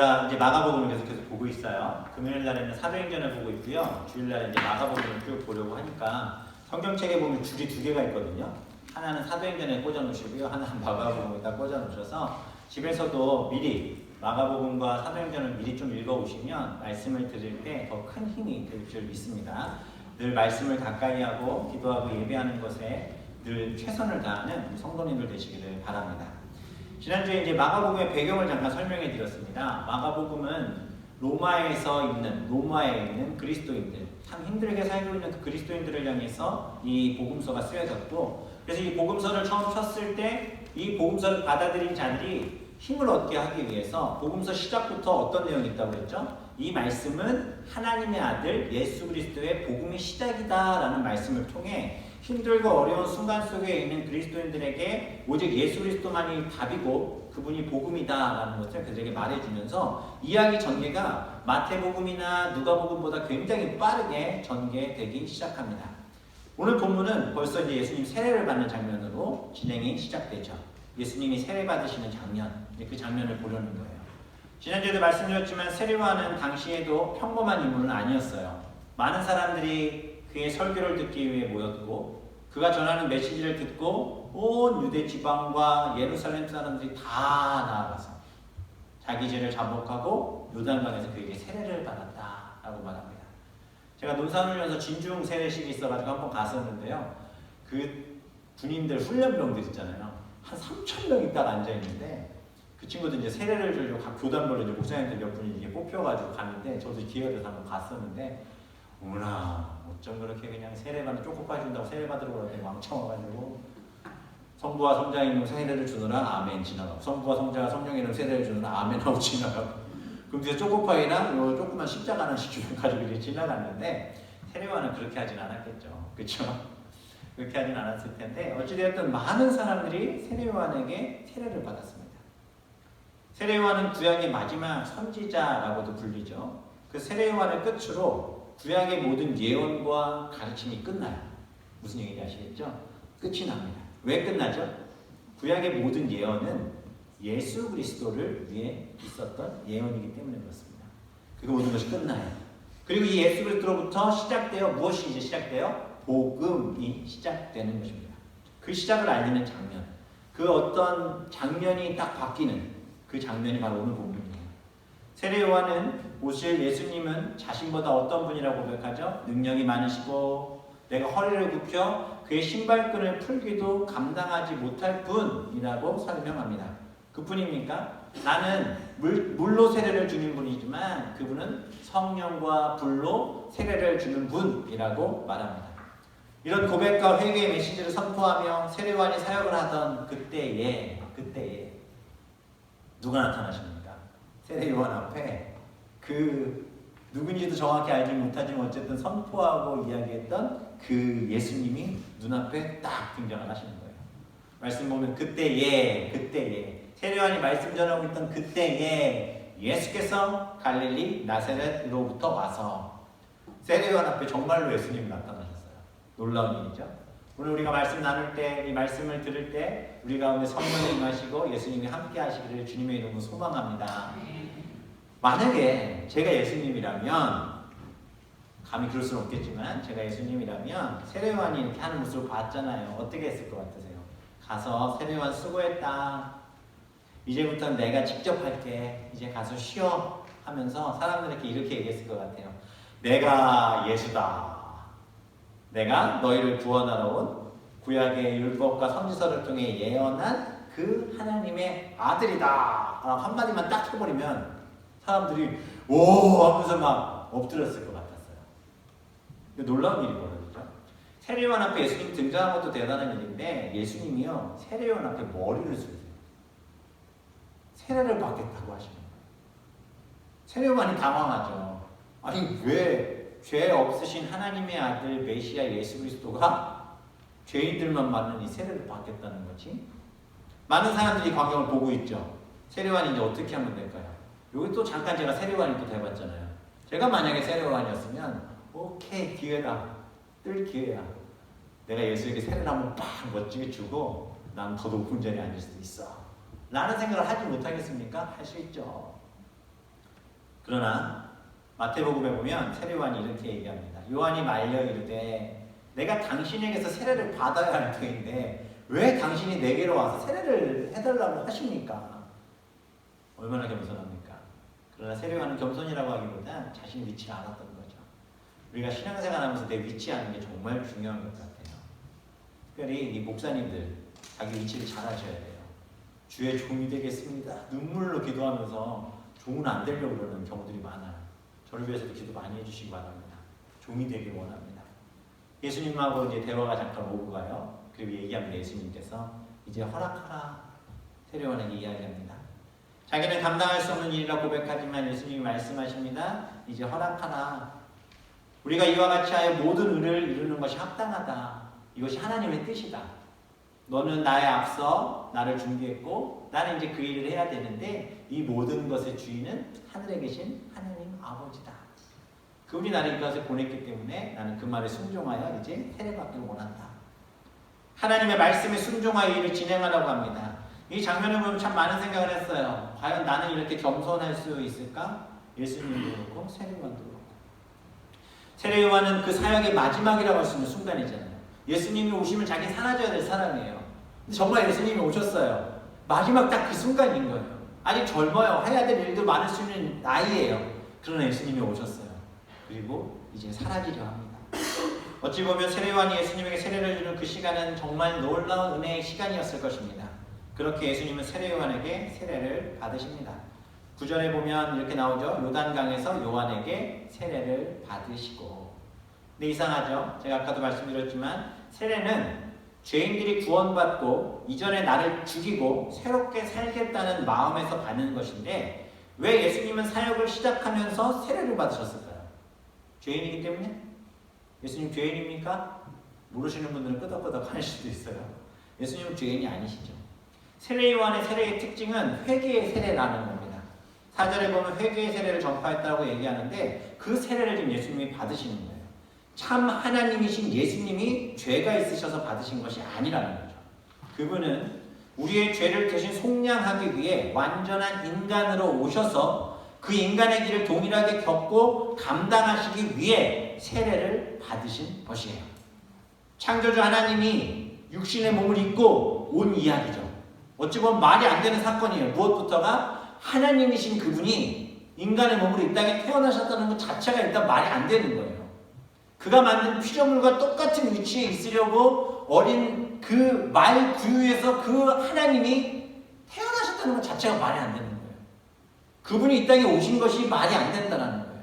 우리가 이제 마가복음을 계속해서 보고 있어요. 금요일 날에는 사도행전을 보고 있고요. 주일 날에 이제 마가복음을 쭉 보려고 하니까 성경책에 보면 줄이 두 개가 있거든요. 하나는 사도행전에 꽂아 놓으시고요. 하나는 마가복음에다 꽂아 놓으셔서 집에서도 미리 마가복음과 사도행전을 미리 좀 읽어오시면 말씀을 들을 때 더 큰 힘이 될 줄 믿습니다. 늘 말씀을 가까이 하고 기도하고 예배하는 것에 늘 최선을 다하는 성도님들 되시기를 바랍니다. 지난주에 이제 마가복음의 배경을 잠깐 설명해 드렸습니다. 마가복음은 로마에 있는 그리스도인들, 참 힘들게 살고 있는 그 그리스도인들을 향해서 이 복음서가 쓰여졌고, 그래서 이 복음서를 처음 쳤을 때 이 복음서를 받아들인 자들이 힘을 얻게 하기 위해서 복음서 시작부터 어떤 내용이 있다고 했죠? 이 말씀은 하나님의 아들 예수 그리스도의 복음의 시작이다라는 말씀을 통해 힘들고 어려운 순간 속에 있는 그리스도인들에게 오직 예수 그리스도만이 답이고 그분이 복음이다라는 것을 그들에게 말해주면서 이야기 전개가 마태복음이나 누가복음보다 굉장히 빠르게 전개되기 시작합니다. 오늘 본문은 벌써 이제 예수님 세례를 받는 장면으로 진행이 시작되죠. 예수님이 세례 받으시는 장면, 그 장면을 보려는 거예요. 지난주에도 말씀드렸지만 세례요한은 당시에도 평범한 인물은 아니었어요. 많은 사람들이 그의 설교를 듣기 위해 모였고 그가 전하는 메시지를 듣고 온 유대 지방과 예루살렘 사람들이 다 나아가서 자기 죄를 자복하고 요단강에서 그에게 세례를 받았다라고 말합니다. 제가 논산훈련소 진중 세례식이 있어가지고 한번 갔었는데요. 그 군인들 훈련병들 있잖아요. 한 3,000명이 딱 앉아있는데 그 친구들 이제 세례를 주려고 각 교단별로 이제 목사님들 몇 분이 이제 뽑혀가지고 갔는데 저도 기회가 돼서 한번 갔었는데 어머나 어쩜 그렇게 그냥 세례받는 쪼꼬파 준다고 세례받으러 오라고 왕창 와가지고 성부와 성자의 이름 세례를 주느라 아멘 지나가고 성부와 성자가 성령의 이름 세례를 주느라 아멘 하고 지나가고 그럼 뒤에 쪼꼬파이랑 요 조그만 십자가 하나씩 주면 가지고 이렇게 지나갔는데 세례요한은 그렇게 하진 않았겠죠. 그렇죠? 그렇게 하진 않았을 텐데 어찌되었든 많은 사람들이 세례요한에게 세례를 받았습니다. 세례요한은 구약의 마지막 선지자라고도 불리죠. 그 세례요한을 끝으로 구약의 모든 예언과 가르침이 끝나요. 무슨 얘기인지 아시겠죠? 끝이 납니다. 왜 끝나죠? 구약의 모든 예언은 예수 그리스도를 위해 있었던 예언이기 때문에 그렇습니다. 그 모든 것이 끝나요. 그리고 이 예수 그리스도로부터 시작되어 무엇이 이제 시작돼요? 복음이 시작되는 것입니다. 그 시작을 알리는 장면, 그 어떤 장면이 딱 바뀌는 그 장면이 바로 오늘 본문이에요. 세례 요한은 오실 예수님은 자신보다 어떤 분이라고 고백하죠? 능력이 많으시고 내가 허리를 굽혀 그의 신발끈을 풀기도 감당하지 못할 분이라고 설명합니다. 그뿐입니까? 나는 물로 세례를 주는 분이지만 그분은 성령과 불로 세례를 주는 분이라고 말합니다. 이런 고백과 회개의 메시지를 선포하며 세례요한이 사역을 하던 그때에 누가 나타나십니까? 세례요한 앞에 그 누군지도 정확히 알지 못하지만 어쨌든 선포하고 이야기했던 그 예수님이 눈앞에 딱 등장을 하시는 거예요. 말씀 보면 그때에 세례요한이 말씀 전하고 있던 그때에 예수께서 갈릴리 나사렛으로부터 와서 세례요한 앞에 정말로 예수님이 나타나셨어요. 놀라운 일이죠. 오늘 우리가 말씀 나눌 때, 이 말씀을 들을 때 우리 가운데 성령이 임하시고 예수님이 함께 하시기를 주님의 이름으로 소망합니다. 만약에 제가 예수님이라면, 감히 그럴 수는 없겠지만 제가 예수님이라면 세례요한이 이렇게 하는 모습을 봤잖아요. 어떻게 했을 것 같으세요? 가서 세례요한 수고했다. 이제부터는 내가 직접 할게. 이제 가서 쉬어. 하면서 사람들에게 이렇게 얘기했을 것 같아요. 내가 예수다. 내가 너희를 구원하러 온 구약의 율법과 선지서를 통해 예언한 그 하나님의 아들이다. 한마디만 딱 해버리면 사람들이 오 하면서 막 엎드렸을 것 같았어요. 놀라운 일이 벌어지죠. 세례요한 앞에 예수님이 등장한 것도 대단한 일인데 예수님이요 세례요한 앞에 머리를 숙이세요. 세례를 받겠다고 하시는 거예요. 세례요한이 당황하죠. 아니 왜 죄 없으신 하나님의 아들 메시아 예수 그리스도가 죄인들만 받는 이 세례를 받겠다는 거지? 많은 사람들이 광경을 보고 있죠. 세례요한이 이제 어떻게 하면 될까요? 여기 또 잠깐 제가 세례요한이 또 돼봤잖아요. 제가 만약에 세례요한이었으면 오케이 기회다. 뜰 기회야. 내가 예수에게 세례를 한번 빡 멋지게 주고 난 더 높은 자리에 앉을 수도 있어. 라는 생각을 하지 못하겠습니까? 할 수 있죠. 그러나 마태복음에 보면 세례요한이 이렇게 얘기합니다. 요한이 말려 이르되 내가 당신에게서 세례를 받아야 할 터인데 왜 당신이 내게로 와서 세례를 해달라고 하십니까? 얼마나 겸손합니까? 그러나 세례요한은 겸손이라고 하기보다 자신의 위치를 알았던 거죠. 우리가 신앙생활하면서 내 위치하는 게 정말 중요한 것 같아요. 특별히 이 목사님들 자기 위치를 잘 하셔야 돼요. 주의 종이 되겠습니다. 눈물로 기도하면서 종은 안 되려고 그러는 경우들이 많아요. 저를 위해서도 기도 많이 해주시기 바랍니다. 종이 되길 원합니다. 예수님하고 이제 대화가 잠깐 오고 가요. 그리고 얘기합니다. 예수님께서 이제 허락하라. 세례요한에게 이야기합니다. 자기는 감당할 수 없는 일이라 고백하지만 예수님이 말씀하십니다. 이제 허락하라. 우리가 이와 같이 하여 모든 의를 이루는 것이 합당하다. 이것이 하나님의 뜻이다. 너는 나에 앞서 나를 준비했고 나는 이제 그 일을 해야 되는데 이 모든 것의 주인은 하늘에 계신 하나님 아버지다. 그분이 나를 이것에 보냈기 때문에 나는 그 말에 순종하여 이제 세례받기를 원한다. 하나님의 말씀에 순종하여 일을 진행하라고 합니다. 이 장면을 보면 참 많은 생각을 했어요. 과연 나는 이렇게 겸손할 수 있을까? 예수님도 그렇고 세례요한도 그렇고. 세례요한은 그 사역의 마지막이라고 할 수 있는 순간이잖아요. 예수님이 오시면 자기는 사라져야 될 사람이에요. 근데 정말 예수님이 오셨어요. 마지막 딱 그 순간인 거예요. 아직 젊어요. 해야 될 일도 많을 수 있는 나이예요. 그러나 예수님이 오셨어요. 그리고 이제 사라지려 합니다. 어찌 보면 세례요한이 예수님에게 세례를 주는 그 시간은 정말 놀라운 은혜의 시간이었을 것입니다. 그렇게 예수님은 세례요한에게 세례를 받으십니다. 9절에 보면 이렇게 나오죠. 요단강에서 요한에게 세례를 받으시고. 근데 이상하죠. 제가 아까도 말씀드렸지만 세례는 죄인들이 구원받고 이전에 나를 죽이고 새롭게 살겠다는 마음에서 받는 것인데 왜 예수님은 사역을 시작하면서 세례를 받으셨을까요? 죄인이기 때문에? 예수님 죄인입니까? 모르시는 분들은 끄덕끄덕 하실 수도 있어요. 예수님은 죄인이 아니시죠. 세례요한의 세례의 특징은 회개의 세례라는 겁니다. 4절에 보면 회개의 세례를 전파했다고 얘기하는데 그 세례를 지금 예수님이 받으시는 거예요. 참 하나님이신 예수님이 죄가 있으셔서 받으신 것이 아니라는 거죠. 그분은 우리의 죄를 대신 속량하기 위해 완전한 인간으로 오셔서 그 인간의 길을 동일하게 겪고 감당하시기 위해 세례를 받으신 것이에요. 창조주 하나님이 육신의 몸을 입고 온 이야기죠. 어찌 보면 말이 안 되는 사건이에요. 무엇부터가 하나님이신 그분이 인간의 몸으로 이 땅에 태어나셨다는 것 자체가 일단 말이 안 되는 거예요. 그가 만든 피조물과 똑같은 위치에 있으려고 어린 그 말 구유에서 그 하나님이 태어나셨다는 것 자체가 말이 안 되는 거예요. 그분이 이 땅에 오신 것이 말이 안 된다는 거예요.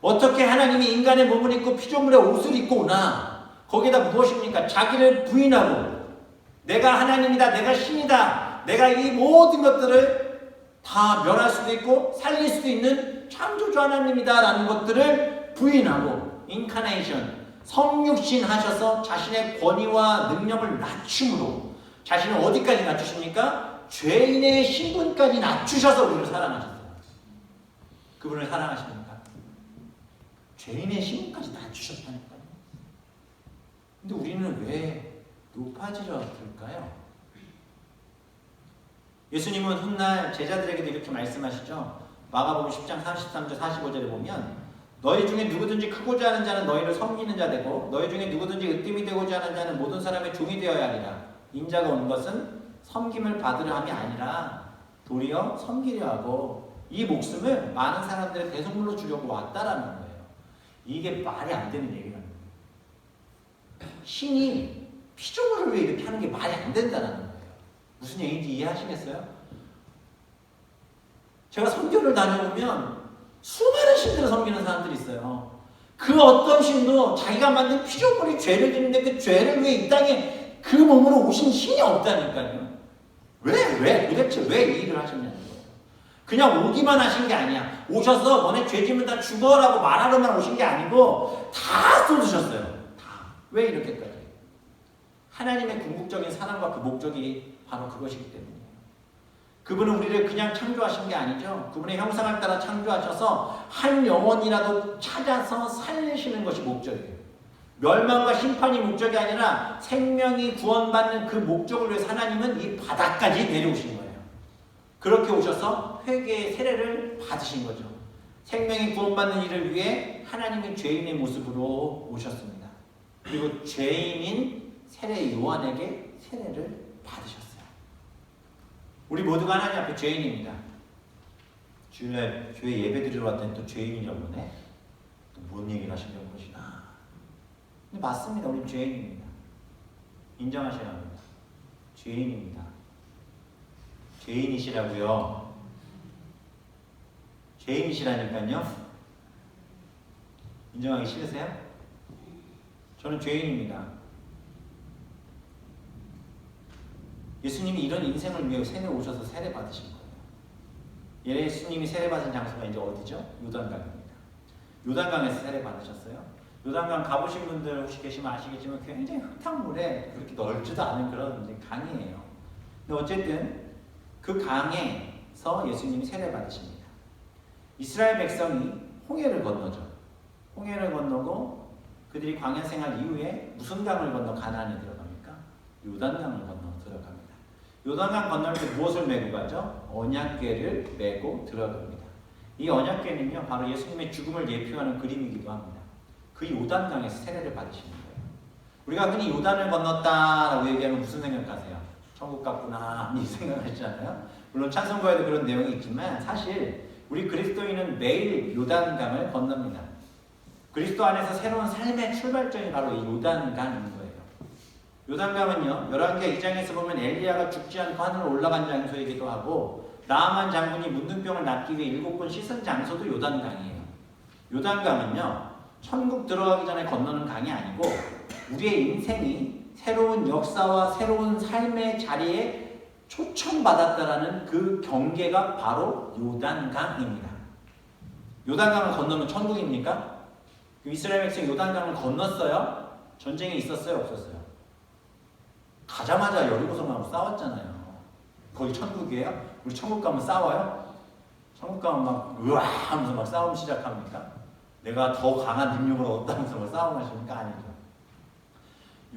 어떻게 하나님이 인간의 몸을 입고 피조물의 옷을 입고 오나? 거기다 무엇입니까? 자기를 부인하고 내가 하나님이다, 내가 신이다, 내가 이 모든 것들을 다 멸할 수도 있고 살릴 수도 있는 창조주 하나님이다 라는 것들을 부인하고 인카네이션, 성육신 하셔서 자신의 권위와 능력을 낮춤으로 자신을 어디까지 낮추십니까? 죄인의 신분까지 낮추셔서 우리를 사랑하셨어요. 그분을 사랑하십니까? 죄인의 신분까지 낮추셨다니까요. 근데 우리는 왜 높아지려 들까요? 예수님은 훗날 제자들에게도 이렇게 말씀하시죠. 마가복음 10장 33절 45절에 보면 너희 중에 누구든지 크고자 하는 자는 너희를 섬기는 자 되고 너희 중에 누구든지 으뜸이 되고자 하는 자는 모든 사람의 종이 되어야 하리라. 인자가 온 것은 섬김을 받으려 함이 아니라 도리어 섬기려 하고 이 목숨을 많은 사람들의 대속물로 주려고 왔다라는 거예요. 이게 말이 안 되는 얘기라는 거예요. 신이 피조물을 위해 이렇게 하는 게 말이 안 된다는 거예요. 무슨 얘기인지 이해하시겠어요? 제가 선교를 다녀보면 수많은 신들을 섬기는 사람들이 있어요. 그 어떤 신도 자기가 만든 피조물이 죄를 짓는데 그 죄를 위해 이 땅에 그 몸으로 오신 신이 없다니까요. 도대체 왜 이 일을 하셨냐는 거예요. 그냥 오기만 하신 게 아니야. 오셔서 너네 죄 지면 다 죽어라고 말하러만 오신 게 아니고 다 쏟으셨어요. 다. 왜 이렇게까지? 하나님의 궁극적인 사랑과 그 목적이 바로 그것이기 때문이에요. 그분은 우리를 그냥 창조하신 게 아니죠. 그분의 형상을 따라 창조하셔서 한 영혼이라도 찾아서 살리시는 것이 목적이에요. 멸망과 심판이 목적이 아니라 생명이 구원받는 그 목적을 위해서 하나님은 이 바닥까지 내려오신 거예요. 그렇게 오셔서 회개의 세례를 받으신 거죠. 생명이 구원받는 일을 위해 하나님이 죄인의 모습으로 오셨습니다. 그리고 죄인인 세례 요한에게 세례를 받으셨어요. 우리 모두가 하나님 앞에 죄인입니다. 주일날 교회 예배 드리러 왔더니 또 죄인이라고 그러네. 또 뭔 얘기를 하시려고 그러시나. 근데 맞습니다. 우리 죄인입니다. 인정하셔야 합니다. 죄인입니다. 죄인이시라고요. 죄인이시라니까요. 인정하기 싫으세요? 저는 죄인입니다. 예수님이 이런 인생을 위해 세례 오셔서 세례 받으신 거예요. 예수님이 세례 받은 장소가 이제 어디죠? 요단강입니다. 요단강에서 세례 받으셨어요. 요단강 가보신 분들 혹시 계시면 아시겠지만 굉장히 흙탕물에 그렇게 넓지도 않은 그런 이제 강이에요. 근데 어쨌든 그 강에서 예수님이 세례 받으십니다. 이스라엘 백성이 홍해를 건너죠. 홍해를 건너고 그들이 광야 생활 이후에 무슨 강을 건너 가나안에 들어갑니까? 요단강을 건너 들어갑니다. 요단강 건널 때 무엇을 메고 가죠? 언약궤를 메고 들어갑니다. 이 언약궤는요, 바로 예수님의 죽음을 예표하는 그림이기도 합니다. 그 요단강에서 세례를 받으시는 거예요. 우리가 흔히 요단을 건넜다라고 얘기하면 무슨 생각하세요? 천국 갔구나 이 생각하시잖아요. 물론 찬송가에도 그런 내용이 있지만 사실 우리 그리스도인은 매일 요단강을 건넙니다. 그리스도 안에서 새로운 삶의 출발점이 바로 이 요단강인 거예요. 요단강은요, 열왕기하 2장에서 보면 엘리야가 죽지 않고 하늘로 올라간 장소이기도 하고 나아만 장군이 문둥병을 낫기 위해 7번 씻은 장소도 요단강이에요. 요단강은요, 천국 들어가기 전에 건너는 강이 아니고 우리의 인생이 새로운 역사와 새로운 삶의 자리에 초청받았다라는 그 경계가 바로 요단강입니다. 요단강을 건너면 천국입니까? 이스라엘 백성이 요단강을 건넜어요? 전쟁이 있었어요? 없었어요? 가자마자 여리고성하고 싸웠잖아요. 거기 천국이에요? 우리 천국 가면 싸워요? 천국 가면 막 으아 하면서 막 싸움 시작합니까? 내가 더 강한 능력을 얻다면서 막 싸움하십니까? 아니죠.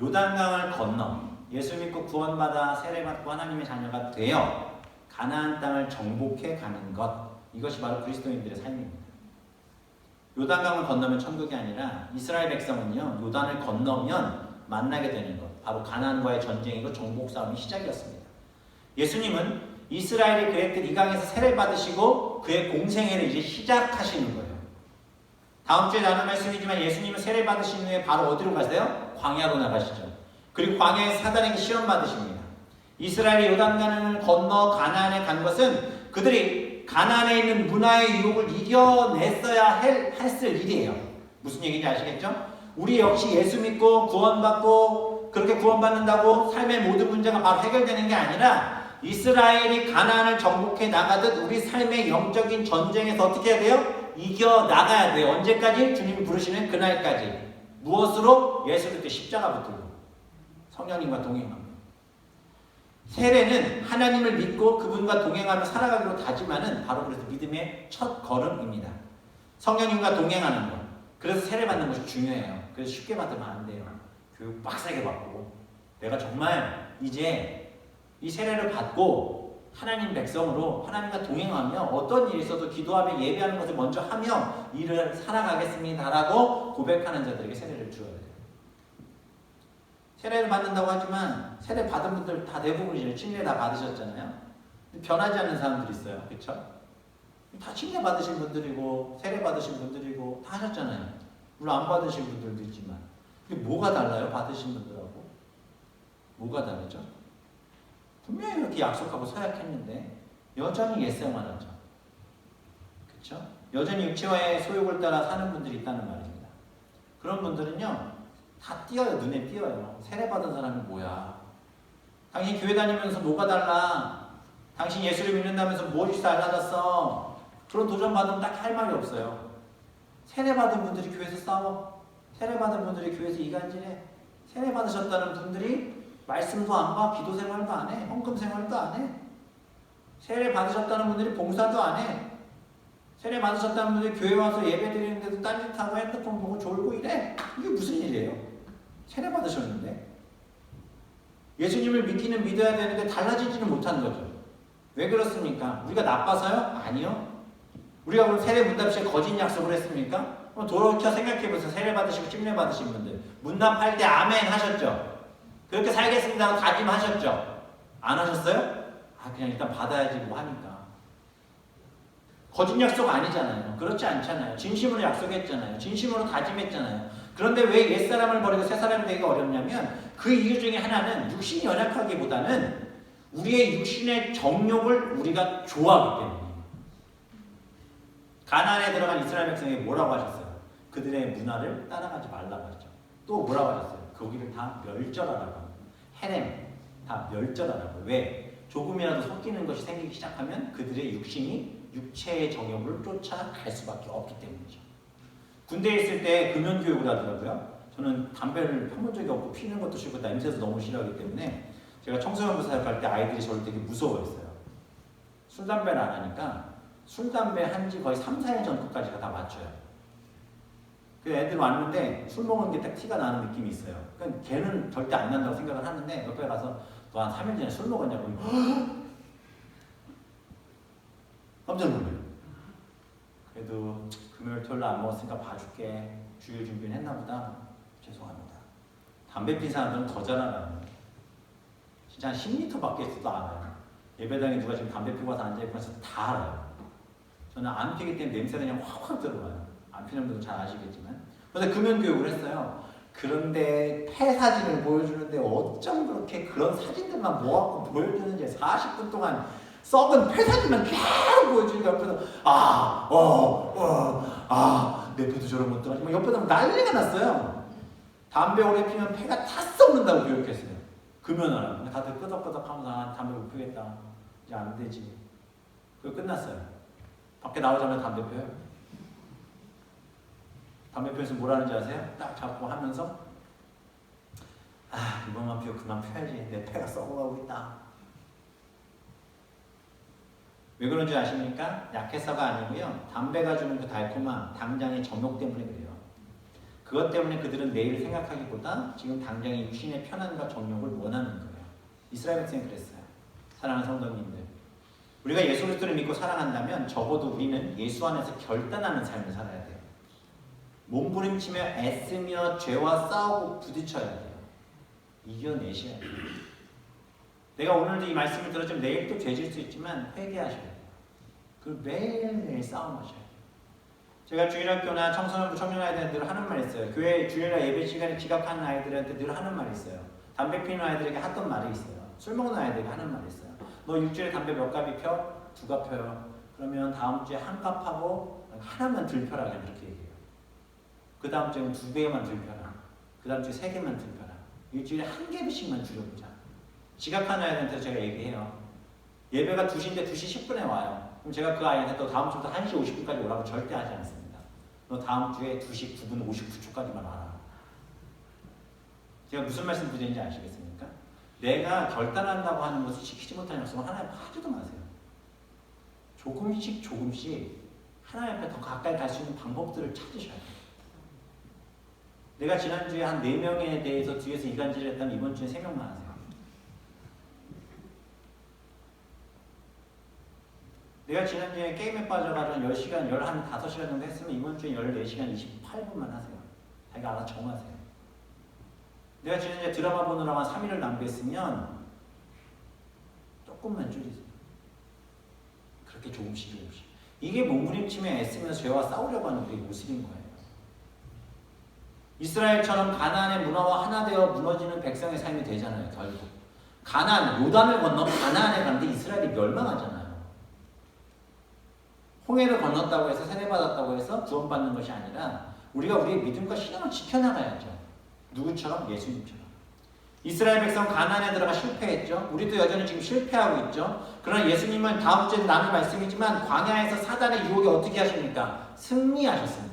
요단강을 건너 예수 믿고 구원받아 세례받고 하나님의 자녀가 되어 가나안 땅을 정복해 가는 것, 이것이 바로 그리스도인들의 삶입니다. 요단강을 건너면 천국이 아니라 이스라엘 백성은요, 요단을 건너면 만나게 되는 것, 바로 가나안과의 전쟁이고 정복 싸움이 시작이었습니다. 예수님은 이스라엘이 그랬듯 이 강에서 세례 받으시고 그의 공생애를 이제 시작하시는 거예요. 다음 주에 나눌 말씀이지만 예수님은 세례 받으신 후에 바로 어디로 가세요? 광야로 나가시죠. 그리고 광야에서 사단에게 시험 받으십니다. 이스라엘이 요단강을 건너 가나안에 간 것은 그들이 가나안에 있는 문화의 유혹을 이겨냈어야 했을 일이에요. 무슨 얘기인지 아시겠죠? 우리 역시 예수 믿고 구원받고 그렇게 구원받는다고 삶의 모든 문제가 바로 해결되는 게 아니라 이스라엘이 가나안을 정복해 나가듯 우리 삶의 영적인 전쟁에서 어떻게 해야 돼요? 이겨나가야 돼요. 언제까지? 주님이 부르시는 그날까지. 무엇으로? 예수 그리스도 십자가 붙들고 성령님과 동행합니다. 세례는 하나님을 믿고 그분과 동행하며 살아가기로 다짐하는 바로 그래서 믿음의 첫 걸음입니다. 성령님과 동행하는 것. 그래서 세례 받는 것이 중요해요. 그래서 쉽게 받으면 안 돼요. 교육 빡세게 받고 내가 정말 이제 이 세례를 받고 하나님 백성으로 하나님과 동행하며 어떤 일이 있어도 기도하며 예배하는 것을 먼저 하며 일을 살아가겠습니다라고 고백하는 자들에게 세례를 주어야 돼요. 세례를 받는다고 하지만 세례 받은 분들 다 대부분 이제 침례 다 받으셨잖아요. 변하지 않는 사람들이 있어요. 그렇죠? 다 침례 받으신 분들이고 세례 받으신 분들이고 다 하셨잖아요. 물론 안 받으신 분들도 있지만 이게 뭐가 달라요? 받으신 분들하고 뭐가 다르죠? 분명히 이렇게 약속하고 서약했는데 여전히 옛생활 하죠. 그렇죠? 여전히 육체와의 소욕을 따라 사는 분들이 있다는 말입니다. 그런 분들은요 다 띄어요. 눈에 띄어요. 세례 받은 사람이 뭐야? 당신 교회 다니면서 뭐가 달라? 당신 예수를 믿는다면서 무엇이 달라졌어? 그런 도전 받으면 딱 할 말이 없어요. 세례 받은 분들이 교회에서 싸워. 세례 받은 분들이 교회에서 이간질해. 세례 받으셨다는 분들이 말씀도 안 봐, 기도 생활도 안 해, 헌금 생활도 안 해. 세례 받으셨다는 분들이 봉사도 안 해. 세례 받으셨다는 분들이 교회 와서 예배 드리는데도 딴짓하고 핸드폰 보고 졸고 이래. 이게 무슨 일이에요? 세례 받으셨는데. 예수님을 믿기는 믿어야 되는데 달라지지는 못한 거죠. 왜 그렇습니까? 우리가 나빠서요? 아니요. 우리가 그럼 세례 문답시에 거짓 약속을 했습니까? 돌이켜 생각해보세요. 세례 받으시고 침례 받으신 분들 문답할 때 아멘 하셨죠? 그렇게 살겠습니다라고 다짐하셨죠? 안 하셨어요? 그냥 일단 받아야지 뭐 하니까. 거짓 약속 아니잖아요. 그렇지 않잖아요. 진심으로 약속했잖아요. 진심으로 다짐했잖아요. 그런데 왜 옛사람을 버리고 새사람이 되기가 어렵냐면 그 이유 중에 하나는 육신이 연약하기보다는 우리의 육신의 정욕을 우리가 좋아하기 때문이에요. 가나안에 들어간 이스라엘 백성에게 뭐라고 하셨어요? 그들의 문화를 따라가지 말라고 하죠. 또 뭐라고 하셨어요? 거기를 다 멸절하라고. 헤렘 다 멸절하라고. 왜? 조금이라도 섞이는 것이 생기기 시작하면 그들의 육신이 육체의 정욕을 쫓아갈 수밖에 없기 때문이죠. 군대에 있을 때 금연교육을 하더라고요. 저는 담배를 펴본 적이 없고 피는 것도 싫고 냄새도 너무 싫어하기 때문에 제가 청소년부 사역할 때 아이들이 저를 되게 무서워했어요. 술, 담배를 안 하니까 술, 담배 한지 거의 3, 4일 전까지가 다 맞춰요. 그 애들 왔는데 술 먹은 게 딱 티가 나는 느낌이 있어요. 그러니까 걔는 절대 안 난다고 생각을 하는데 옆에 가서 너 한 3일 전에 술 먹었냐고 깜짝 놀래요. 그래도 금요일 토요일 안 먹었으니까 봐줄게. 주일 준비는 했나 보다. 죄송합니다. 담배 핀 사람들은 더 잘 알아요. 진짜 한 10m 밖에 있어도 알아요. 예배당에 누가 지금 담배 피고 와서 앉아있고 해서 다 알아요. 저는 안 피기 때문에 냄새가 그냥 확확 들어와요. 안 피는 분들도 잘 아시겠지만. 그래서 금연교육을 했어요. 그런데 폐 사진을 보여주는데 어쩜 그렇게 그런 사진들만 모아갖고 보여주는지 40분 동안 썩은 폐 사진만 계속 보여주니까 옆에서 내 폐도 저런 것들 하지. 옆에서 난리가 났어요. 담배 오래 피면 폐가 다 썩는다고 교육했어요. 금연하라고. 다들 끄덕끄덕 하면서 담배 못 피겠다. 이제 안 되지. 그거 끝났어요. 밖에 나오자마자 담배 펴요. 담배 피워서 뭐라는지 아세요? 딱 잡고 하면서 이번만 피워 그만 펴야지. 내 폐가 썩어가고 있다. 왜 그런지 아십니까? 약해서가 아니고요. 담배가 주는 그 달콤함, 당장의 정욕 때문에 그래요. 그것 때문에 그들은 내일을 생각하기보다 지금 당장의 육신의 편안과 정욕을 원하는 거예요. 이스라엘 백성이 그랬어요. 사랑하는 성도님들, 우리가 예수 그리스도를 믿고 사랑한다면 적어도 우리는 예수 안에서 결단하는 삶을 살아야 돼요. 몸부림치며 애쓰며 죄와 싸우고 부딪혀야 돼요. 이겨내셔야 돼요. 내가 오늘도 이 말씀을 들었지만 내일 또 죄질 수 있지만 회개하셔야 돼요. 그리고 매일매일 싸움하셔야 돼요. 제가 주일학교나 청소년부 청년아이들한테 늘 하는 말이 있어요. 교회 주일날 예배 시간에 지각하는 아이들한테 늘 하는 말이 있어요. 담배 피는 아이들에게 하던 말이 있어요. 술 먹는 아이들에게 하는 말이 있어요. 너 일주일에 담배 몇 갑이 펴? 2갑 펴요. 그러면 다음 주에 1갑 하고 하나만 들 펴라. 그냥 이렇게 얘기해요. 그 다음 주에는 2개만 들 펴라. 그 다음 주에 3개만 들 펴라. 일주일에 1개씩만 줄여보자. 지각하는 아이들한테 제가 얘기해요. 예배가 2시인데 2시 10분에 와요. 그럼 제가 그 아이한테 또 다음 주부터 1시 50분까지 오라고 절대 하지 않습니다. 너 다음 주에 2시 9분 59초까지만 와라. 제가 무슨 말씀 드리는지 아시겠습니까? 내가 결단한다고 하는 것을 지키지 못하는 약속은 하나님 하지도 마세요. 조금씩 하나님 앞에 더 가까이 갈 수 있는 방법들을 찾으셔야 돼요. 내가 지난주에 한 4명에 대해서 뒤에서 이간질을 했다면 이번 주에 3명만 하세요. 내가 지난주에 게임에 빠져가지고 10시간, 15시간 정도 했으면 이번 주에 14시간 28분만 하세요. 자기가 알아서 정하세요. 내가 지난주에 드라마 보느라고 한 3일을 낭비했으면 조금만 줄이세요. 그렇게 조금씩. 이게 몸부림치며 애쓰면서 죄와 싸우려고 하는 우리의 모습인 거예요. 이스라엘처럼 가나안의 문화와 하나 되어 무너지는 백성의 삶이 되잖아요. 결국 가나안, 요단을 건너 가나안에 가는데 이스라엘이 멸망하잖아요. 홍해를 건넜다고 해서 세례받았다고 해서 구원받는 것이 아니라 우리가 우리의 믿음과 신앙을 지켜나가야죠. 누구처럼? 예수님처럼. 이스라엘 백성 가나안에 들어가 실패했죠. 우리도 여전히 지금 실패하고 있죠. 그러나 예수님은 다음 주에 나눌 말씀이지만 광야에서 사단의 유혹에 어떻게 하십니까? 승리하셨습니다.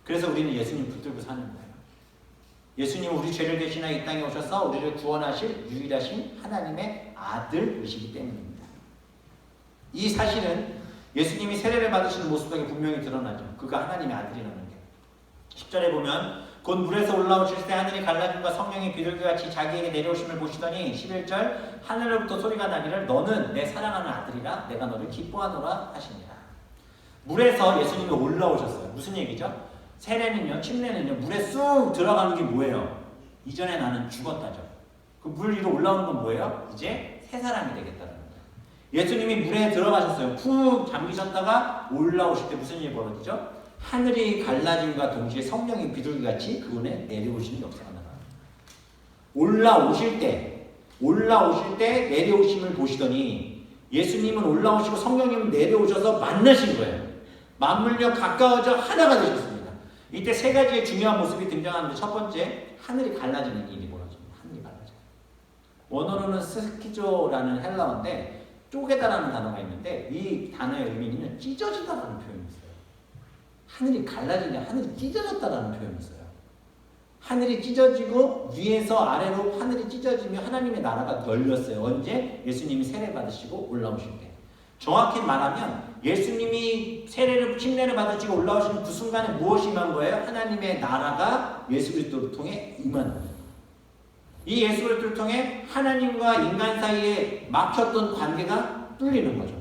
그래서 우리는 예수님 붙들고 사는 거예요. 예수님은 우리 죄를 대신하여 이 땅에 오셔서 우리를 구원하실 유일하신 하나님의 아들이시기 때문입니다. 이 사실은 예수님이 세례를 받으시는 모습 속에 분명히 드러나죠. 그가 하나님의 아들이라는 게. 10절에 보면 곧 물에서 올라오실 때 하늘이 갈라짐과 성령이 비둘기같이 자기에게 내려오심을 보시더니 11절 하늘로부터 소리가 나기를 너는 내 사랑하는 아들이라 내가 너를 기뻐하노라 하시니라. 물에서 예수님이 올라오셨어요. 무슨 얘기죠? 세례는요, 침례는요, 물에 쑥 들어가는 게 뭐예요? 이전에 나는 죽었다죠. 그 물 위로 올라오는 건 뭐예요? 이제 새 사람이 되겠다는 거예요. 예수님이 물에 들어가셨어요. 푹 잠기셨다가 올라오실 때 무슨 일이 벌어지죠? 하늘이 갈라짐과 동시에 성령이 비둘기같이 그분에 내려오시는 역사가 나가요. 올라오실 때 내려오심을 보시더니 예수님은 올라오시고 성령님은 내려오셔서 만나신 거예요. 맞물려 가까워져 하나가 되셨습니다. 이때 세 가지의 중요한 모습이 등장하는데 첫 번째, 하늘이 갈라지는 일이 벌어집니다. 하늘이 갈라져요. 원어로는 스키조라는 헬라어인데 쪼개다라는 단어가 있는데 이 단어의 의미는 찢어지다라는 표현이 있어요. 하늘이 갈라지냐, 하늘이 찢어졌다라는 표현이 있어요. 하늘이 찢어지고 위에서 아래로 하늘이 찢어지며 하나님의 나라가 열렸어요. 언제? 예수님이 세례 받으시고 올라오실 때. 정확히 말하면 예수님이 침례를 받으시고 올라오시는 그 순간에 무엇이 임한 거예요? 하나님의 나라가 예수 그리스도를 통해 임한 거예요. 이 예수 그리스도를 통해 하나님과 인간 사이에 막혔던 관계가 뚫리는 거죠.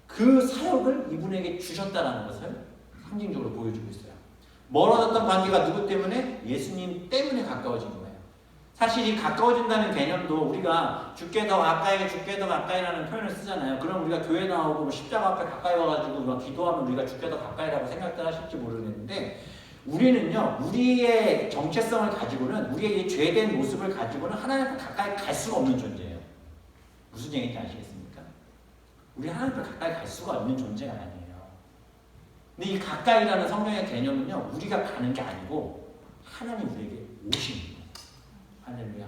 그 사역을 이분에게 주셨다는 것을 상징적으로 보여주고 있어요. 멀어졌던 관계가 누구 때문에? 예수님 때문에 가까워진 거예요. 사실 이 가까워진다는 개념도 우리가 주께 더 가까이라는 표현을 쓰잖아요. 그럼 우리가 교회 나오고 십자가 앞에 가까이 와가지고 막 기도하면 우리가 주께 더 가까이라고 생각들 하실지 모르겠는데 우리는요, 우리의 정체성을 가지고는, 우리의 이 죄된 모습을 가지고는 하나님 앞에 가까이 갈 수가 없는 존재예요. 무슨 얘기인지 아시겠습니까? 우리 하나님 앞에 가까이 갈 수가 없는 존재가 아니에요. 근데 이 가까이라는 성경의 개념은요, 우리가 가는 게 아니고 하나님 우리에게 오시는 거예요. 할렐루야.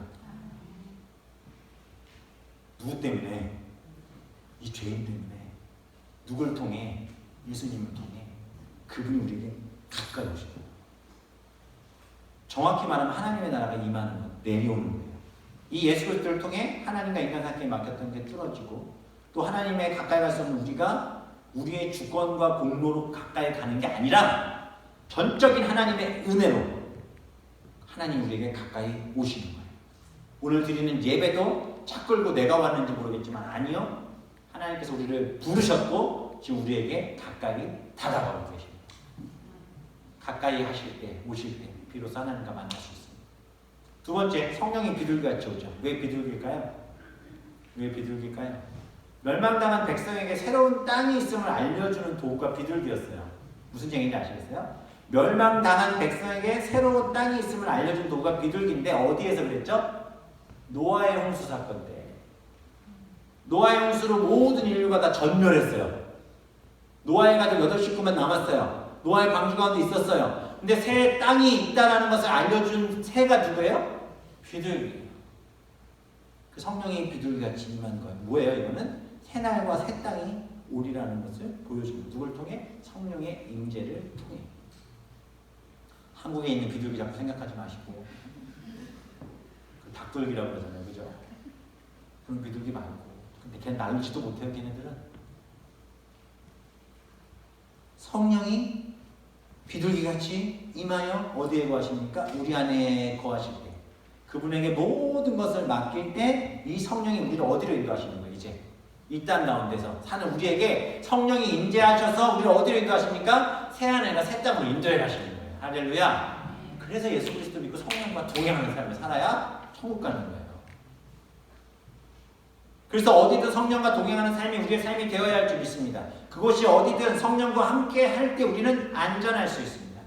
누구 때문에? 이 죄인 때문에. 누굴 통해? 예수님을 통해. 그분이 우리에게 가까이 오시는 거예요. 정확히 말하면 하나님의 나라가 임하는 것, 내려오는 거예요. 이 예수 그리스도를 통해 하나님과 인간 관계에 막혔던 게 뚫어지고 또 하나님의 가까이 갈 수 없는 우리가 우리의 주권과 공로로 가까이 가는 게 아니라 전적인 하나님의 은혜로 하나님 우리에게 가까이 오시는 거예요. 오늘 드리는 예배도 차 끌고 내가 왔는지 모르겠지만 아니요. 하나님께서 우리를 부르셨고 지금 우리에게 가까이 다가가고 계십니다. 가까이 하실 때, 오실 때 비로소 하나님과 만날 수 있습니다. 두 번째, 성령이 비둘기같이 오죠. 왜 비둘기일까요? 왜 비둘기일까요? 멸망당한 백성에게 새로운 땅이 있음을 알려주는 도구가 비둘기였어요. 무슨 얘기인지 아시겠어요? 멸망당한 백성에게 새로운 땅이 있음을 알려준 도구가 비둘기인데 어디에서 그랬죠? 노아의 홍수 사건 때. 노아의 홍수로 모든 인류가 다 전멸했어요. 노아의 가족 8식구만 남았어요. 노아의 방주 가운데 있었어요. 근데 새 땅이 있다는 것을 알려준 새가 누구예요? 비둘기예요. 그 성령이 비둘기같이 임한 거예요. 뭐예요? 이거는 새날과 새 땅이 오리라는 것을 보여줍니다. 누굴 통해? 성령의 임재를 통해. 한국에 있는 비둘기 자꾸 생각하지 마시고 그 닭돌기라고 그러잖아요. 그죠? 그런 비둘기 많고 근데 걔는 날지도 못해요. 걔네들은. 성령이 비둘기같이 임하여 어디에 거하십니까? 우리 안에 거하실 때 그분에게 모든 것을 맡길 때 이 성령이 우리를 어디로 인도하시는 거예요? 이제 이 땅 가운데서 사는 우리에게 성령이 임재하셔서 우리를 어디로 인도하십니까? 새하늘과 새 땅으로 인도해 가시는 거예요. 할렐루야. 그래서 예수 그리스도 믿고 성령과 동행하는 삶을 살아야 천국 가는 거예요. 그래서 어디든 성령과 동행하는 삶이 우리의 삶이 되어야 할 줄 믿습니다. 그곳이 어디든 성령과 함께 할 때 우리는 안전할 수 있습니다.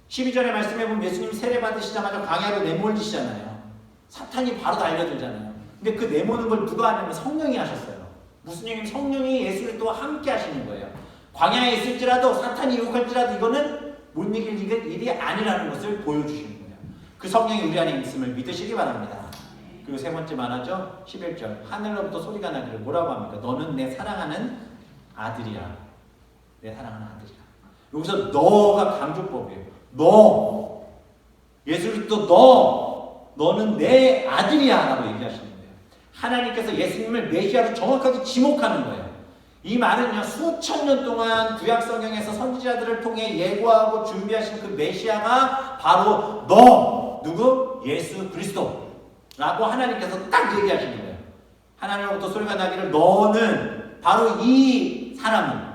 12절의 말씀에 보면 예수님이 세례 받으시자마자 광야로 내몰리시잖아요. 사탄이 바로 달려들잖아요. 근데 그 내모는 걸 누가 하냐면 성령이 하셨어요. 무슨 얘기냐면 성령이 예수 그리스도와 함께 하시는 거예요. 광야에 있을지라도 사탄이 유혹할지라도 이거는 못 이길 일이 아니라는 것을 보여주시는 거예요. 그 성령이 우리 안에 있음을 믿으시기 바랍니다. 그리고 세 번째 말하죠. 11절 하늘로부터 소리가 나기를 뭐라고 합니까? 너는 내 사랑하는 아들이야. 내 사랑하는 아들이야. 여기서 너가 강조법이에요. 너 예수 그리스도 너는 내 아들이야 라고 얘기하시는 거예요. 하나님께서 예수님을 메시아로 정확하게 지목하는 거예요. 이 말은요, 수천 년 동안 구약 성경에서 선지자들을 통해 예고하고 준비하신 그 메시아가 바로 너, 누구? 예수 그리스도 라고 하나님께서 딱 얘기하시는 거예요. 하나님으로부터 소리가 나기를 너는 바로 이 사람은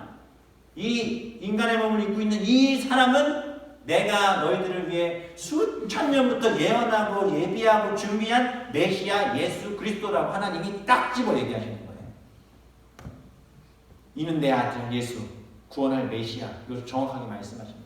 이 인간의 몸을 입고 있는 이 사람은 내가 너희들을 위해 수천 년부터 예언하고 예비하고 준비한 메시아 예수 그리스도라고 하나님이 딱 집어 얘기하시는 거예요. 이는 내 아들 예수, 구원할 메시아. 이것을 정확하게 말씀하십니다.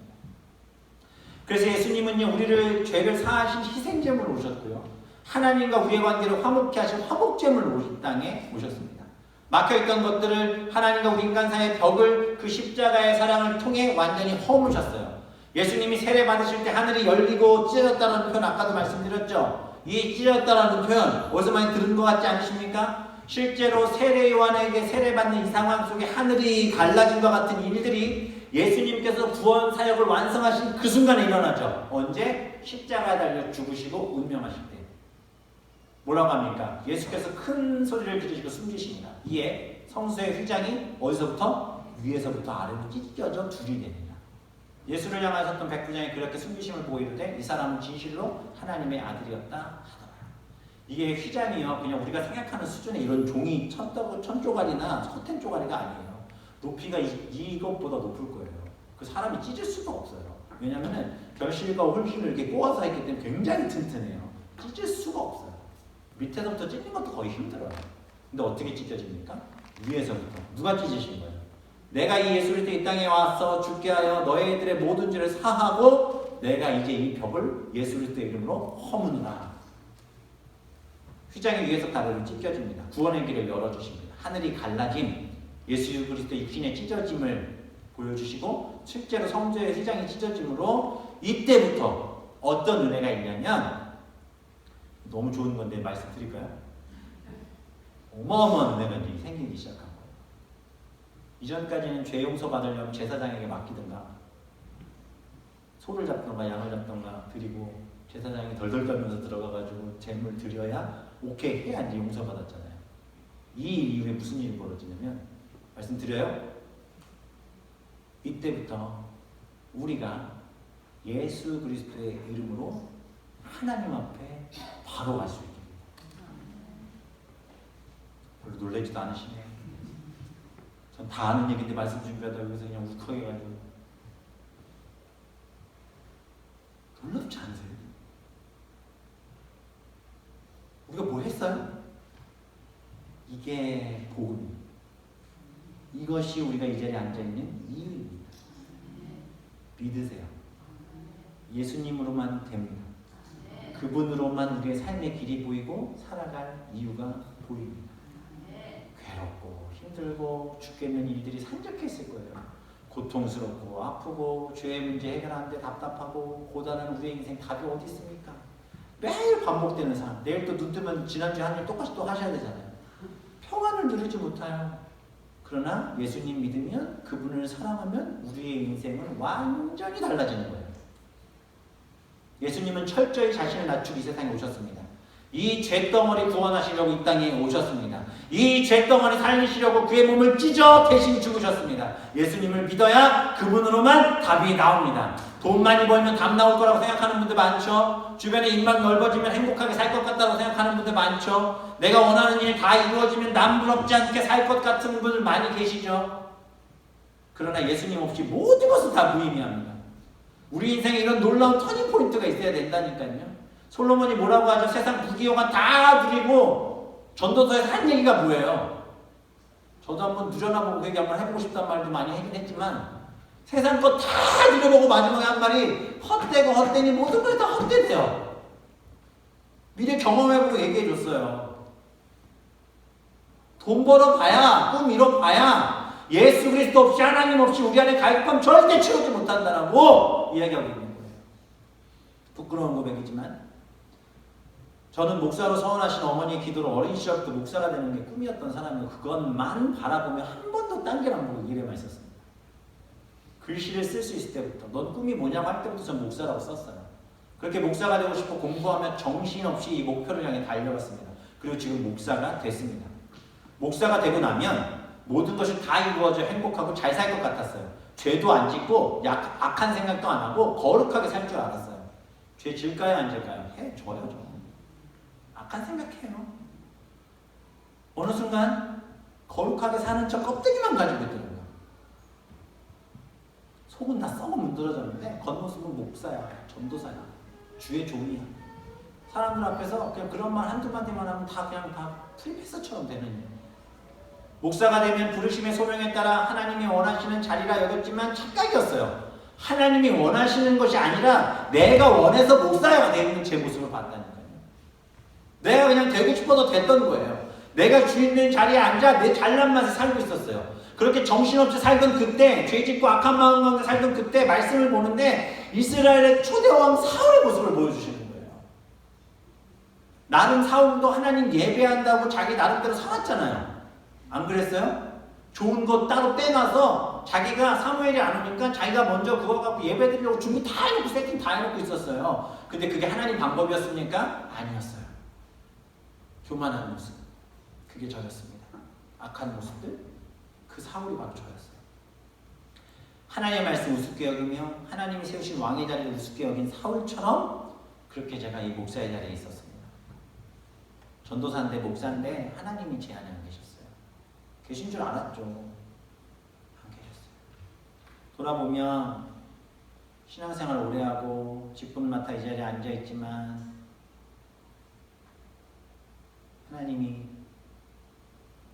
그래서 예수님은요, 우리를 죄를 사하신 희생제물로 오셨고요, 하나님과 우리의 관계를 화목케 하신 화목제물로 이 땅에 오셨습니다. 막혀있던 것들을 하나님과 우리 인간 사이의 벽을 그 십자가의 사랑을 통해 완전히 허무셨어요. 예수님이 세례 받으실 때 하늘이 열리고 찢어졌다는 표현 아까도 말씀드렸죠. 이 찢어졌다는 표현 어디서 많이 들은 것 같지 않으십니까? 실제로 세례 요한에게 세례받는 이 상황 속에 하늘이 갈라진 것 같은 일들이 예수님께서 구원 사역을 완성하신 그 순간에 일어나죠. 언제? 십자가에 달려 죽으시고 운명하실 때. 뭐라고 합니까? 예수께서 큰 소리를 지르시고 숨기십니다. 이에 성소의 휘장이 어디서부터? 위에서부터 아래로 찢겨져 둘이 됩니다. 예수를 향하셨던 백부장이 그렇게 숨기심을 보고 이르되 이 사람은 진실로 하나님의 아들이었다 하더라. 이게 휘장이요, 그냥 우리가 생각하는 수준의 이런 종이 천조가리나 서텐 조가리가 아니에요. 높이가 이것보다 높을 거예요. 그 사람이 찢을 수가 없어요. 왜냐하면 결실과 홀실을 이렇게 꼬아서 했기 때문에 굉장히 튼튼해요. 찢을 수가 없어요. 밑에서부터 찢는 것도 거의 힘들어요. 근데 어떻게 찢겨집니까? 위에서부터. 누가 찢으신 거예요? 내가 이 예수 그리스도 이 땅에 와서 죽게 하여 너희들의 모든 죄를 사하고 내가 이제 이 벽을 예수 그리스도의 이름으로 허무느라. 휘장이 위에서 아래로 찢겨집니다. 구원의 길을 열어주십니다. 하늘이 갈라짐, 예수 그리스도의 육신의 찢어짐을 보여주시고 실제로 성소의 휘장이 찢어짐으로 이때부터 어떤 은혜가 있냐면, 너무 좋은 건데 말씀드릴까요? 어마어마한 은혜가 이제 생기기 시작한 거예요. 이전까지는 죄 용서 받으려면 제사장에게 맡기든가 소를 잡던가 양을 잡던가 드리고 제사장이 덜덜 떨면서 들어가가지고 재물 드려야 오케이 해야 이제 용서 받았잖아요. 이 이후에 무슨 일이 벌어지냐면, 말씀드려요? 이때부터 우리가 예수 그리스도의 이름으로 하나님 앞에 바로 갈 수 있게 됩니다. 별로 놀라지도 않으시네. 전 다 아는 얘기인데 말씀 준비하다 여기서 그냥 울컥해가지고. 놀랍지 않으세요? 우리가 뭐 했어요? 이게 복음입니다. 이것이 우리가 이 자리에 앉아있는 이유입니다. 믿으세요. 예수님으로만 됩니다. 그분으로만 우리의 삶의 길이 보이고 살아갈 이유가 보입니다. 괴롭고 힘들고 죽겠는 일들이 산적했을 거예요. 고통스럽고 아프고 죄의 문제 해결하는데 답답하고 고단한 우리의 인생 답이 어디 있습니까? 매일 반복되는 삶. 내일 또 눈 뜨면 지난주에 한 일 똑같이 또 하셔야 되잖아요. 평안을 누리지 못해요. 그러나 예수님 믿으면, 그분을 사랑하면 우리의 인생은 완전히 달라지는 거예요. 예수님은 철저히 자신을 낮추고 이 세상에 오셨습니다. 이 죄덩어리 구원하시려고 이 땅에 오셨습니다. 이 죄덩어리 살리시려고 그의 몸을 찢어 대신 죽으셨습니다. 예수님을 믿어야 그분으로만 답이 나옵니다. 돈 많이 벌면 답 나올 거라고 생각하는 분들 많죠. 주변에 입만 넓어지면 행복하게 살 것 같다고 생각하는 분들 많죠. 내가 원하는 일 다 이루어지면 남부럽지 않게 살 것 같은 분들 많이 계시죠. 그러나 예수님 없이 모든 것은 다 무의미합니다. 우리 인생에 이런 놀라운 터닝 포인트가 있어야 된다니까요. 솔로몬이 뭐라고 하죠? 세상 부귀영화 다 누리고 전도서에서 한 얘기가 뭐예요? 저도 한번 누려나보고 그 얘기 한번 해보고 싶다는 말도 많이 하긴 했지만, 세상 거 다 누려보고 마지막에 한 말이 헛되고 헛되니 모든 것이 다 헛되대요. 미래 경험해보고 얘기해줬어요. 돈 벌어봐야, 꿈 이뤄봐야 예수 그리스도 없이, 하나님 없이 우리 안에 가입하면 절대 채우지 못한다라고 이야기하고 있는 거예요. 부끄러운 고백이지만 저는 목사로 서원하신 어머니의 기도로 어린 시절부터 목사가 되는 게 꿈이었던 사람이고, 그것만 바라보며 한 번도 딴 길 안 보고 일에만 있었습니다. 글씨를 쓸 수 있을 때부터, 넌 꿈이 뭐냐고 할 때부터 전 목사라고 썼어요. 그렇게 목사가 되고 싶어 공부하며 정신없이 이 목표를 향해 달려갔습니다. 그리고 지금 목사가 됐습니다. 목사가 되고 나면 모든 것이 다 이루어져 행복하고 잘 살 것 같았어요. 죄도 안 짓고 악한 생각도 안 하고 거룩하게 살 줄 알았어요. 죄 질까요 안 질까요? 해줘요. 저 악한 생각해요. 어느 순간 거룩하게 사는 척 껍데기만 가지고 있더라고요. 속은 다 썩어 문드러졌는데 겉모습은 목사야, 전도사야, 주의 종이야. 사람들 앞에서 그냥 그런 말 한두 마디만 하면 다 프리패스처럼 되는 일. 목사가 되면 부르심의 소명에 따라 하나님이 원하시는 자리라 여겼지만 착각이었어요. 하나님이 원하시는 것이 아니라 내가 원해서 목사가 되는 제 모습을 봤다니까요. 내가 그냥 되고 싶어서 됐던 거예요. 내가 주인 된 자리에 앉아 내 잘난 맛에 살고 있었어요. 그렇게 정신없이 살던 그때, 죄짓고 악한 마음 가운데 살던 그때 말씀을 보는데 이스라엘의 초대왕 사울의 모습을 보여주시는 거예요. 나름 사울도 하나님 예배한다고 자기 나름대로 살았잖아요. 안 그랬어요? 좋은 것 따로 빼놔서 자기가 사무엘이 안 오니까 자기가 먼저 그거 갖고 예배 드리려고 준비 다 해놓고 세팅 다 해놓고 있었어요. 근데 그게 하나님 방법이었습니까? 아니었어요. 교만한 모습. 그게 저였습니다. 악한 모습들. 그 사울이 바로 저였어요. 하나님의 말씀 우습게 여기며 하나님이 세우신 왕의 자리를 우습게 여긴 사울처럼 그렇게 제가 이 목사의 자리에 있었습니다. 전도사인데 목사인데 하나님이 제 안에 안 계셨어요. 계신 줄 알았죠. 안 계셨어요. 돌아보면 신앙생활 오래 하고 직분을 맡아 이 자리에 앉아있지만 하나님이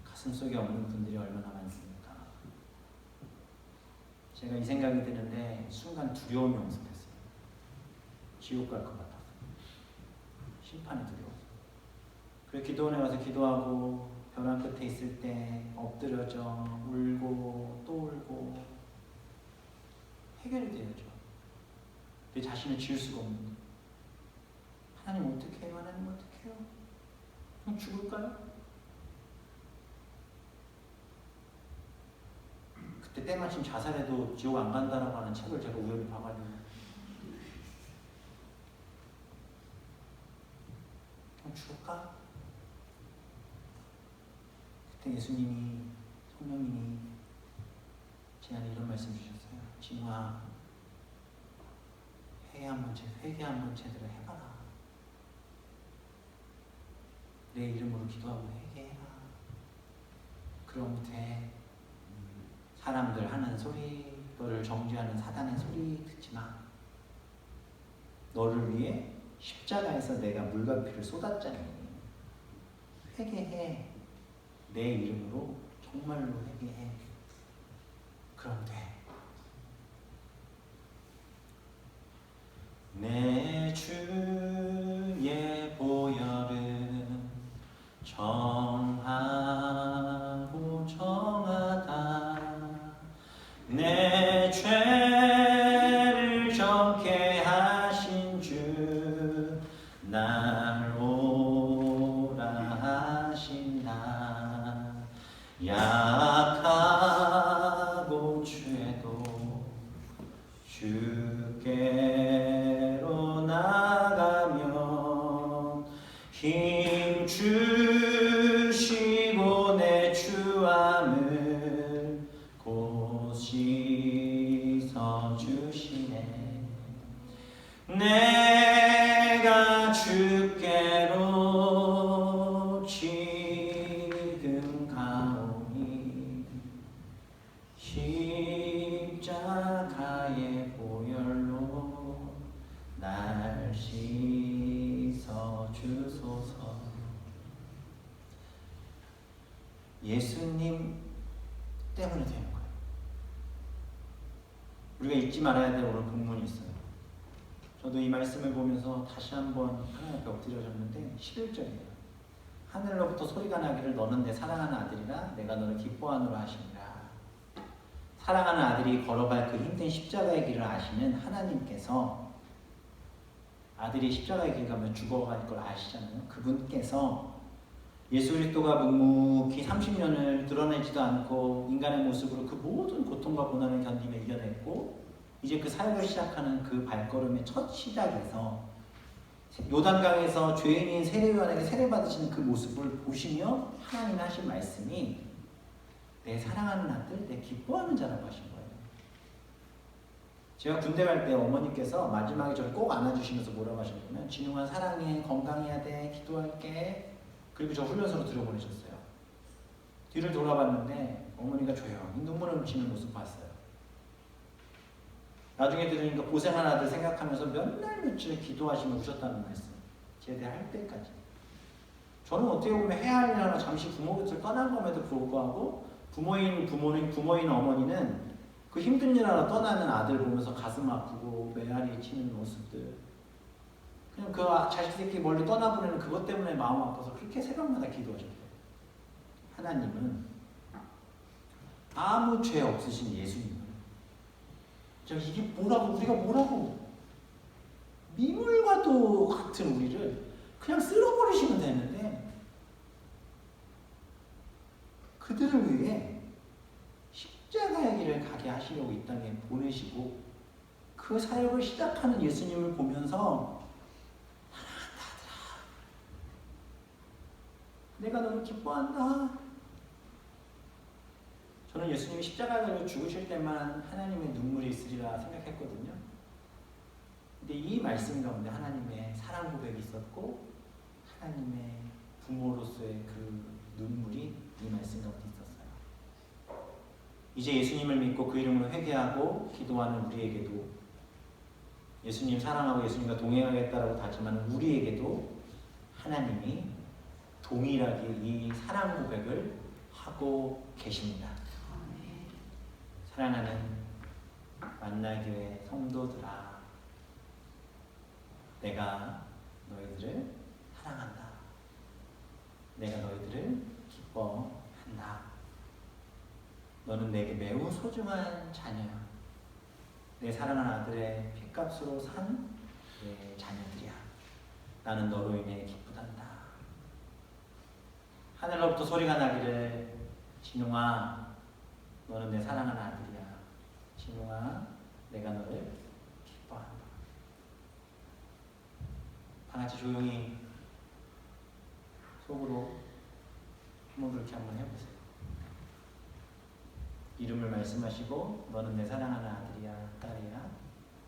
가슴속에 없는 분들이 얼마나 많습니까? 제가 이 생각이 드는데 순간 두려움이 엄습했어요. 지옥 갈 것 같아서. 심판이 두려워서. 그래서 기도원에 가서 기도하고 벼랑 끝에 있을 때 엎드려져 울고 또 울고 해결이 되어야죠. 내 자신을 지울 수가 없는 거예요. 하나님 어떻게 해요? 하나님 어떻게 해요? 그냥 죽을까요? 그때 때마침 자살해도 지옥 안 간다라고 하는 책을 제가 우연히 봐가지고 그냥 죽을까? 그때 예수님이 성령님이 제 안에 이런 말씀 주셨어요. 진우아, 회개 한번 제대로 해봐라. 내 이름으로 기도하고 회개해라. 그럼 돼. 사람들 하는 소리, 너를 정죄하는 사단의 소리 듣지 마. 너를 위해 십자가에서 내가 물과 피를 쏟았잖니. 회개해. 내 이름으로 정말로 회개해. 그럼 돼. 내 주의 보혈은 정하고 정하다. 내 죄를 정케 하신 주 날 오라 하신 나 약하고 죄도 주께로 나가면 힘 주시고 내 추함을 씻어 주시네. 내가 주께로 지금 가오니 십자가의 보혈로 날 씻어 주소서. 예수님 때문에 되는 거예요. 우리가 잊지 말아야 될 오늘 본문이 있어요. 저도 이 말씀을 보면서 다시 한번 하나님 앞에 엎드려졌는데 11절이에요. 하늘로부터 소리가 나기를 너는 내 사랑하는 아들이라 내가 너를 기뻐하노라 하시니라. 사랑하는 아들이 걸어갈 그 힘든 십자가의 길을 아시는 하나님께서, 아들이 십자가의 길 가면 죽어갈 걸 아시잖아요. 그분께서 예수 그리스도가 묵묵히 30년을 드러내지도 않고 인간의 모습으로 그 모든 고통과 고난을 견디며 이겨냈고 이제 그 사역을 시작하는 그 발걸음의 첫 시작에서 요단강에서 죄인인 세례요한에게 세례받으시는 그 모습을 보시며 하나님이 하신 말씀이 내 사랑하는 아들, 내 기뻐하는 자라고 하신 거예요. 제가 군대 갈 때 어머니께서 마지막에 저를 꼭 안아주시면서 뭐라고 하셨냐면 진웅아 사랑해, 건강해야 돼, 기도할게. 그리고 저 훈련소로 들여보내셨어요. 뒤를 돌아봤는데 어머니가 조용히 눈물을 훔치는 모습 봤어요. 나중에 들으니까 고생한 아들 생각하면서 몇 날 며칠 기도하시며 우셨다는 말씀. 제대할 때까지. 저는 어떻게 보면 해야 할 일 하나 잠시 부모 곁을 떠난 것에도 불구하고 부모인 어머니는 그 힘든 일 하나 떠나는 아들 보면서 가슴 아프고 메아리 치는 모습들, 그냥 그 자식 새끼 멀리 떠나보내는 그것 때문에 마음 아파서 그렇게 새벽마다 기도하셨대요. 하나님은 아무 죄 없으신 예수님은 이게 뭐라고, 우리가 뭐라고, 미물과도 같은 우리를 그냥 쓸어버리시면 되는데 그들을 위해 십자가의 길을 가게 하시려고 이 땅에 보내시고 그 사역을 시작하는 예수님을 보면서 내가 너를 기뻐한다. 저는 예수님이 십자가를 죽으실 때만 하나님의 눈물이 있으리라 생각했거든요. 근데 이 말씀 가운데 하나님의 사랑 고백이 있었고 하나님의 부모로서의 그 눈물이 이 말씀 가운데 있었어요. 이제 예수님을 믿고 그 이름으로 회개하고 기도하는 우리에게도, 예수님 사랑하고 예수님과 동행하겠다라고 다짐하는 우리에게도 하나님이 동일하게 이 사랑 고백을 하고 계십니다. 사랑하는 만나교회 성도들아, 내가 너희들을 사랑한다. 내가 너희들을 기뻐한다. 너는 내게 매우 소중한 자녀야. 내 사랑하는 아들의 핏값으로 산 내 자녀들이야. 나는 너로 인해 기쁘단다. 하늘로부터 소리가 나기를, 진웅아, 너는 내 사랑하는 아들이야. 진웅아, 내가 너를 기뻐한다. 다 같이 조용히 속으로 한번 그렇게 한번 해보세요. 이름을 말씀하시고 너는 내 사랑하는 아들이야, 딸이야.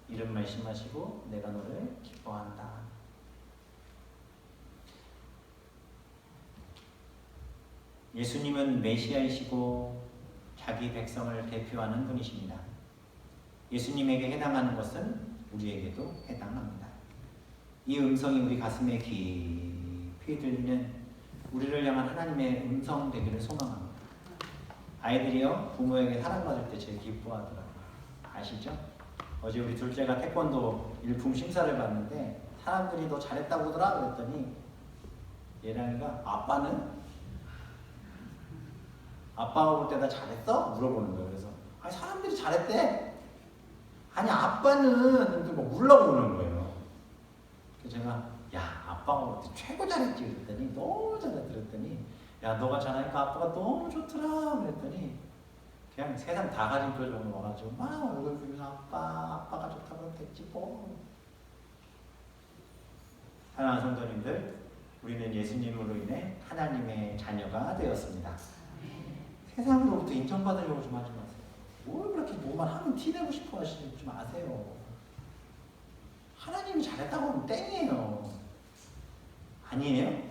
이름 말씀하시고 내가 너를 기뻐한다. 예수님은 메시아이시고 자기 백성을 대표하는 분이십니다. 예수님에게 해당하는 것은 우리에게도 해당합니다. 이 음성이 우리 가슴에 깊이 들리는 우리를 향한 하나님의 음성 되기를 소망합니다. 아이들이요, 부모에게 사랑받을 때 제일 기뻐하더라고요. 아시죠? 어제 우리 둘째가 태권도 일품 심사를 봤는데 사람들이 너 잘했다고 하더라 그랬더니 예랑이가 아빠는? 아빠가 볼 때 나 잘했어? 물어보는 거예요. 그래서 아니 사람들이 잘했대. 아니 아빠는 뭐 물어보는 거예요. 그래서 제가 야 아빠가 볼 때 최고 잘했지 그랬더니 너무 잘했다 그랬더니 야 너가 잘하니까 아빠가 너무 좋더라 그랬더니 그냥 세상 다 가진 표정으로 와가지고 막 얼굴 보면서 아빠가 좋다고 했겠지 뭐. 사랑하는 성도님들, 우리는 예수님으로 인해 하나님의 자녀가 되었습니다. 세상으로부터 인정받으려고 좀 하지 마세요. 뭘 그렇게 뭐만 하면 티내고 싶어 하시지 좀 아세요. 하나님이 잘했다고 하면 땡이에요. 아니에요?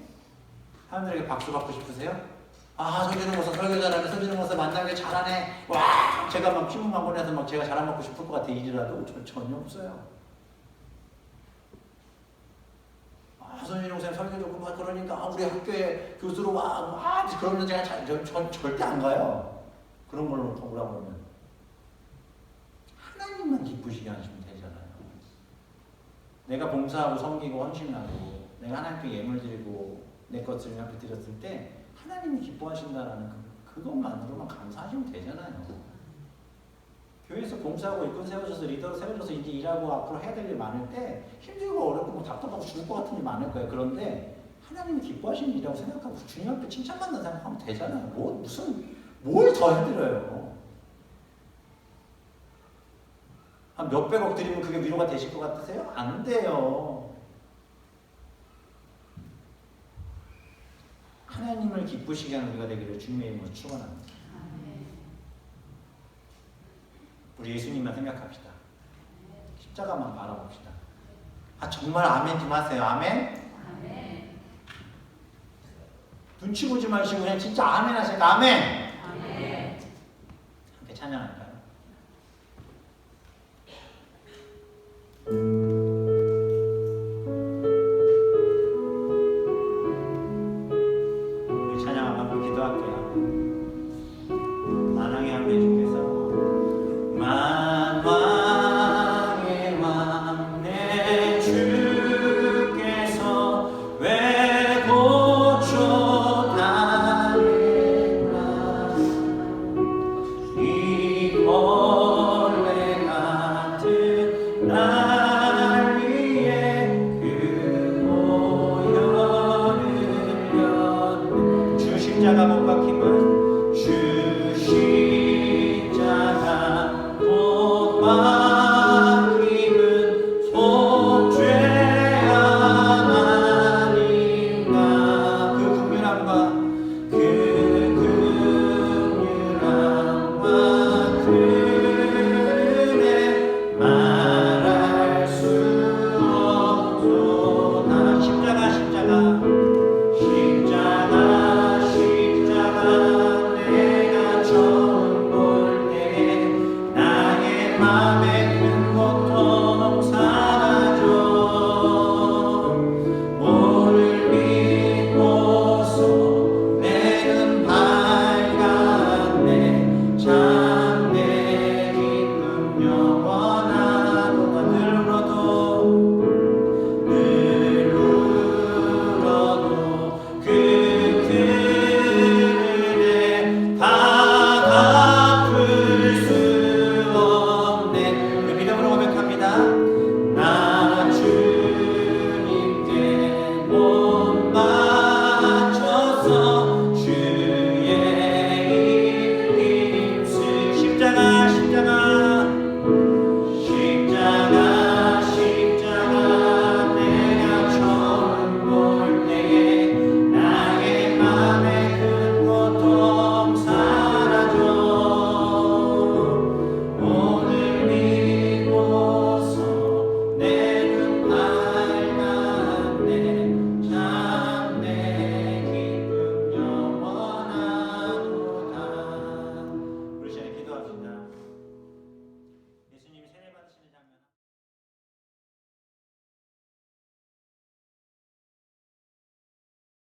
사람들에게 박수 받고 싶으세요? 아 서기는 모습 설교 잘하네, 서기는 모습 만나게 잘하네, 와 제가 막 피부망고해서 막 제가 자랑 받고 싶을 것 같아. 일이라도 전혀 없어요. 아 서기는 모습 설교 좋고 막 그러니까 우리 학교에 교수로 와 그러면 제가 절대 안 가요. 그런 걸로 오라고 하면 하나님만 기쁘시게 하시면 되잖아요. 내가 봉사하고 섬기고 헌신하고 내가 하나님께 예물 드리고 내 것을 앞에 드렸을 때 하나님이 기뻐하신다라는 그것만으로만 감사하시면 되잖아요. 교회에서 봉사하고 일꾼 세워져서 리더로 세워져서 이제 일하고 앞으로 해야 될 일 많을 때 힘들고 어렵고 뭐 답답하고 죽을 것 같은 일 많을 거예요. 그런데 하나님이 기뻐하시는 일이라고 생각하고 주님 앞에 칭찬받는 생각하면 되잖아요. 뭘 더 힘들어요. 한 몇백억 드리면 그게 위로가 되실 것 같으세요? 안 돼요. 하나님을 기쁘시게 하는 우리가 되기를 주님의 이름으로 축원합니다. 우리 예수님만 생각합시다. 십자가만 바라봅시다. 아 정말 아멘 좀 하세요. 아멘? 아멘. 눈치 보지 마시고 그냥 진짜 아멘 하세요. 아멘. 아멘. 함께 찬양할까요? 할게요. 만왕의 왕내주께서 만왕의 왕내 주께서 왜 고쳐 다니나 이 벌레 같은 날 위에 그 보혈을 흘렸네. 주 십자가 못 박힘은 주